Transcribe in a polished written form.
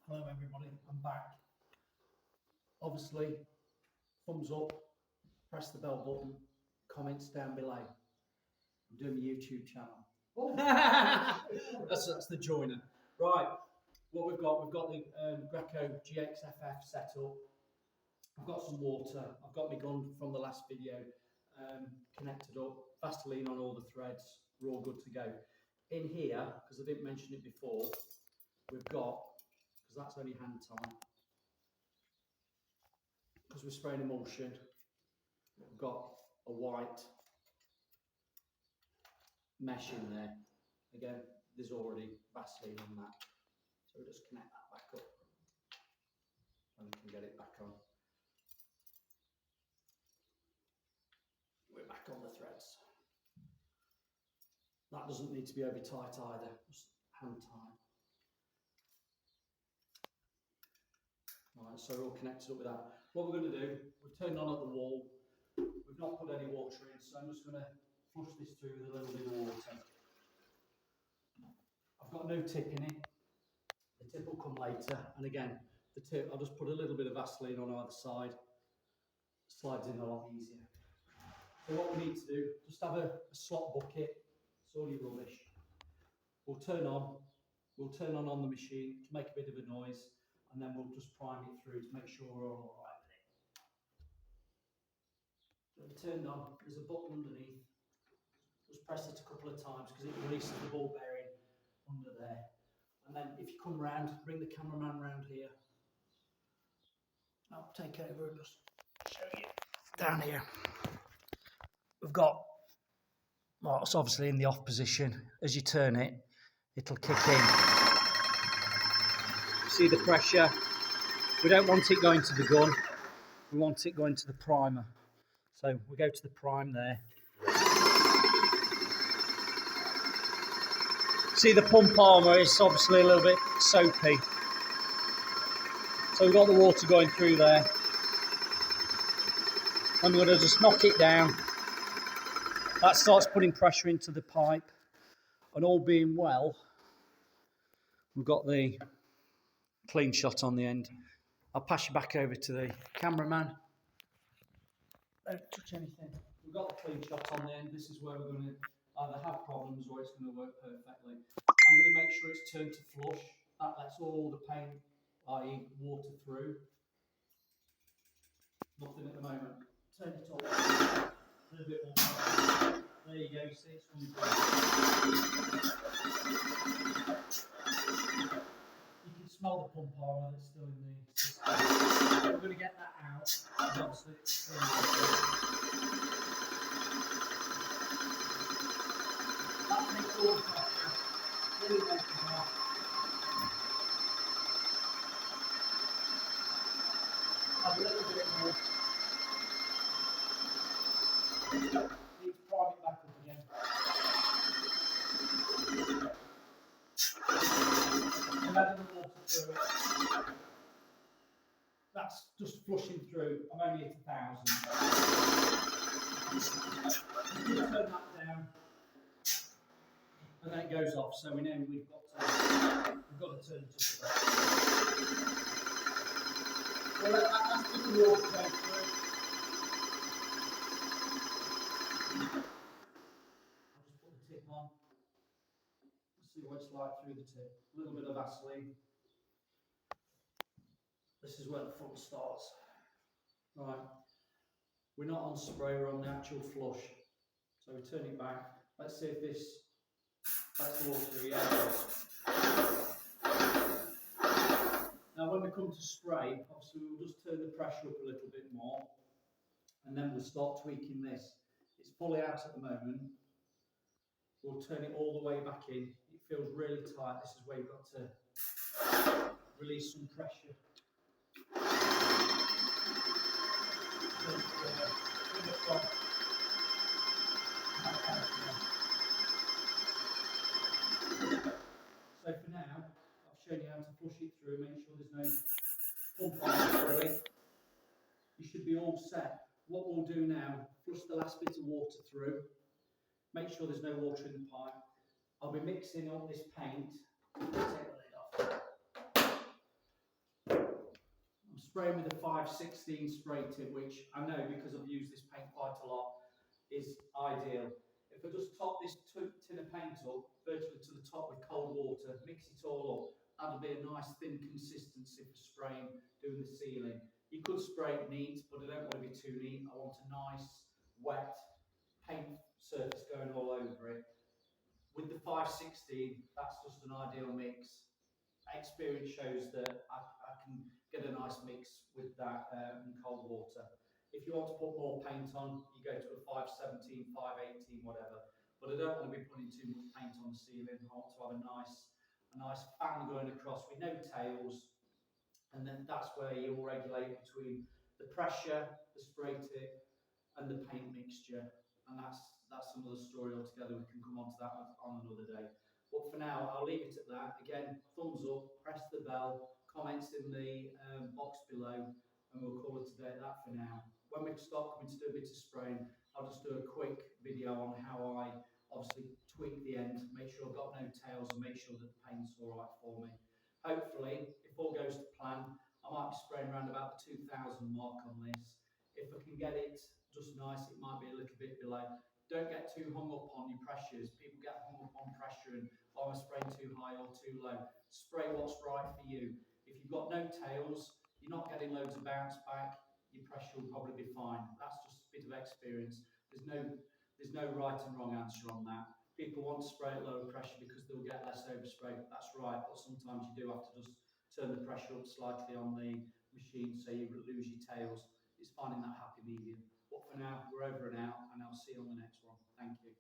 Hello everybody, I'm back. Obviously, thumbs up, press the bell button, comments down below. I'm doing my YouTube channel. that's the joiner. Right, what we've got the Graco GXff set up. I've got some water, I've got my gun from the last video connected up, Vaseline on all the threads, we're all good to go. In here, because I didn't mention it before, we've got, because that's only hand tie, because we're spraying emulsion, we've got a white mesh in there. Again, there's already Vaseline on that, so we'll just connect that back up and we can get it back on. We're back on the threads. That doesn't need to be over tight either, just hand tie. Right, so we're all connected up with that. What we're going to do, we've turned on at the wall. We've not put any water in, so I'm just going to flush this through with a little bit of water. I've got no tip in it. The tip will come later, and again, the tip, I'll just put a little bit of Vaseline on either side. Slides in a lot easier. So what we need to do, just have a slot bucket. It's all your rubbish. We'll turn on the machine to make a bit of a noise, and then we'll just prime it through to make sure we're all right with it. So it's turned on, there's a button underneath. Just press it a couple of times because it releases the ball bearing under there. And then if you come round, bring the cameraman round here. I'll take over and just show you down here. We've got, well, it's obviously in the off position. As you turn it, it'll kick in. See the pressure? We don't want it going to the gun. We want it going to the primer. So we go to the prime there. See the pump armour is obviously a little bit soapy. So we've got the water going through there. I'm going to just knock it down. That starts putting pressure into the pipe. And all being well, we've got the clean shot on the end. I'll pass you back over to the cameraman. Don't touch anything. We've got the clean shot on the end. This is where we're going to either have problems or it's going to work perfectly. I'm going to make sure it's turned to flush. That lets all the paint, i.e. water through. Nothing at the moment. Turn it up. A little bit more. There you go, see it's coming through. You can smell the pump armour that's still in the system. We're going to get that out. Obviously, that makes all the pressure. Really make it hard. Add a little bit more. Need to prime it back up again. And add the water through it. That's just flushing through. I'm only at 1,000. You turn that down, and then it goes off. So we know we've got to turn it up a bit. Well, that's just the water going through. I'll just put the tip on. See what it's like through the tip. A little bit of Vaseline. This is where the fun starts. Right, we're not on spray, we're on the actual flush. So we turn it back. Let's see if this, that's the water, yeah. Now when we come to spray, obviously we'll just turn the pressure up a little bit more. And then we'll start tweaking this. It's fully out at the moment. We'll turn it all the way back in. It feels really tight. This is where you've got to release some pressure. So for now, I've shown you how to flush it through, make sure there's no pump on through it. You should be all set. What we'll do now, flush the last bit of water through, make sure there's no water in the pipe. I'll be mixing up this paint. Take the lid off. spraying with a 516 spray tip, which I know because I've used this paint quite a lot, is ideal. If I just top this tin of paint up virtually to the top with cold water, mix it all up, that'll be a nice thin consistency for spraying, doing the ceiling. You could spray it neat, but I don't want to be too neat. I want a nice, wet paint surface going all over it. With the 516, that's just an ideal mix. Experience shows that I can get a nice mix with that in cold water. If you want to put more paint on, you go to a 517, 518, whatever. But I don't want to be putting too much paint on the ceiling. I want to have a nice fan going across with no tails, and then that's where you'll regulate between the pressure, the spray tip, and the paint mixture. And that's another story altogether. We can come on to that on another day. But for now, I'll leave it at that. Again, thumbs up, press the bell, comments in the box below, and we'll call it a day at that for now. When we start coming to do a bit of spraying, I'll just do a quick video on how I obviously tweak the end, make sure I've got no tails, and make sure that the paint's all right for me. Hopefully, if all goes to plan, I might be spraying around about the 2000 mark on this. If I can get it just nice, it might be a little bit below. Don't get too hung up on your pressures. People get hung up on pressure and, oh, I'm spraying too high or too low. Spray what's right for you. If you've got no tails, you're not getting loads of bounce back, your pressure will probably be fine. That's just a bit of experience. There's no right and wrong answer on that. People want to spray at lower pressure because they'll get less overspray. That's right, but sometimes you do have to just turn the pressure up slightly on the machine so you lose your tails. It's finding that happy medium. But for now, we're over and out, and I'll see you on the next one. Thank you.